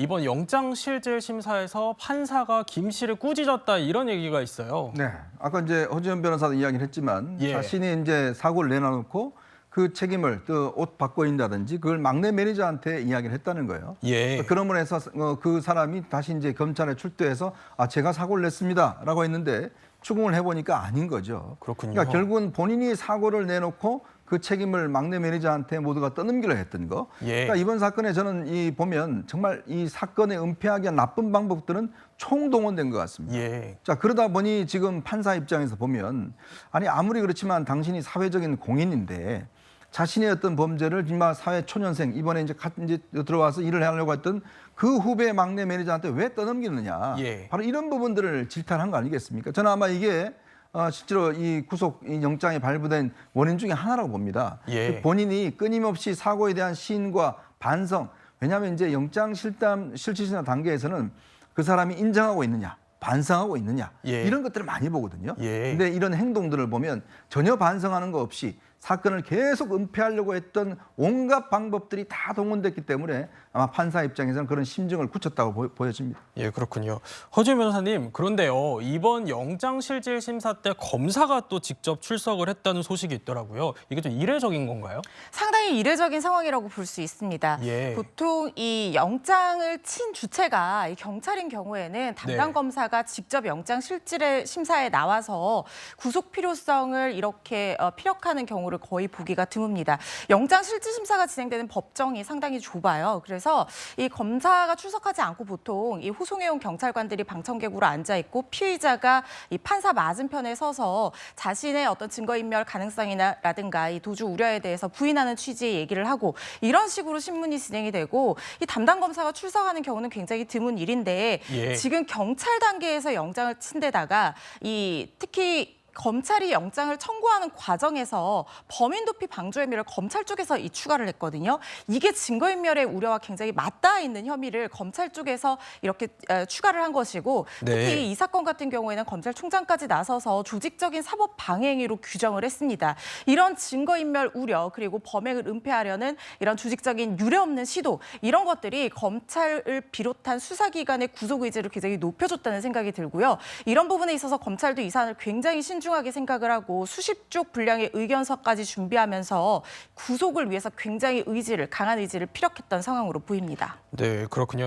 이번 영장실질심사에서 판사가 김 씨를 꾸짖었다 이런 얘기가 있어요. 네, 아까 이제 허지연 변호사도 이야기를 했지만 예. 자신이 이제 사고를 내놔놓고 그 책임을 또 옷 바꿔 인다든지 그걸 막내 매니저한테 이야기를 했다는 거예요. 예. 그러므로 해서 그 사람이 다시 이제 검찰에 출두해서 제가 사고를 냈습니다라고 했는데 추궁을 해보니까 아닌 거죠. 그렇군요. 그러니까 결국은 본인이 사고를 내놓고 그 책임을 막내 매니저한테 모두가 떠넘기려 했던 거. 예. 그러니까 이번 사건에 저는 보면 정말 이 사건에 은폐하기 위한 나쁜 방법들은 총동원된 것 같습니다. 예. 자, 그러다 보니 지금 판사 입장에서 보면 아니 아무리 그렇지만 당신이 사회적인 공인인데 자신의 어떤 범죄를 정말 사회 초년생 이번에 이제 들어와서 일을 하려고 했던 그 후배 막내 매니저한테 왜 떠넘기느냐. 예. 바로 이런 부분들을 질타한 거 아니겠습니까? 저는 아마 이게 실제로 이 구속 영장이 발부된 원인 중에 하나라고 봅니다. 예. 본인이 끊임없이 사고에 대한 시인과 반성. 왜냐하면 이제 영장 실질심사 단계에서는 그 사람이 인정하고 있느냐, 반성하고 있느냐 예. 이런 것들을 많이 보거든요. 예. 근데 이런 행동들을 보면 전혀 반성하는 거 없이 사건을 계속 은폐하려고 했던 온갖 방법들이 다 동원됐기 때문에 아마 판사 입장에서는 그런 심증을 굳혔다고 보여집니다. 예, 그렇군요. 허지연 변호사님, 그런데요, 이번 영장실질심사 때 검사가 또 직접 출석을 했다는 소식이 있더라고요. 이게 좀 이례적인 건가요? 상당히 이례적인 상황이라고 볼 수 있습니다. 예. 보통 이 영장을 친 주체가 이 경찰인 경우에는 담당 네. 검사가 직접 영장 실질 심사에 나와서 구속 필요성을 이렇게 피력하는 경우를 거의 보기가 드뭅니다. 영장 실질 심사가 진행되는 법정이 상당히 좁아요. 그래서 이 검사가 출석하지 않고 보통 이 호송해온 경찰관들이 방청객으로 앉아 있고 피의자가 이 판사 맞은편에 서서 자신의 어떤 증거인멸 가능성이라든가 이 도주 우려에 대해서 부인하는 취지의 얘기를 하고 이런 식으로 신문이 진행이 되고 이 담당 검사가 출석하는 경우는 굉장히 드문 일인데 예. 지금 경찰 단계에서 영장을 친 데다가 특히 검찰이 영장을 청구하는 과정에서 범인 도피 방조 혐의를 검찰 쪽에서 추가를 했거든요. 이게 증거인멸의 우려와 굉장히 맞닿아 있는 혐의를 검찰 쪽에서 이렇게 추가를 한 것이고 특히 네. 이 사건 같은 경우에는 검찰총장까지 나서서 조직적인 사법 방해 행위로 규정을 했습니다. 이런 증거인멸 우려 그리고 범행을 은폐하려는 이런 조직적인 유례없는 시도 이런 것들이 검찰을 비롯한 수사기관의 구속 의지를 굉장히 높여줬다는 생각이 들고요. 이런 부분에 있어서 검찰도 이 사안을 굉장히 신중하게 생각을 하고 수십 쪽 분량의 의견서까지 준비하면서 구속을 위해서 굉장히 강한 의지를 피력했던 상황으로 보입니다. 네, 그렇군요.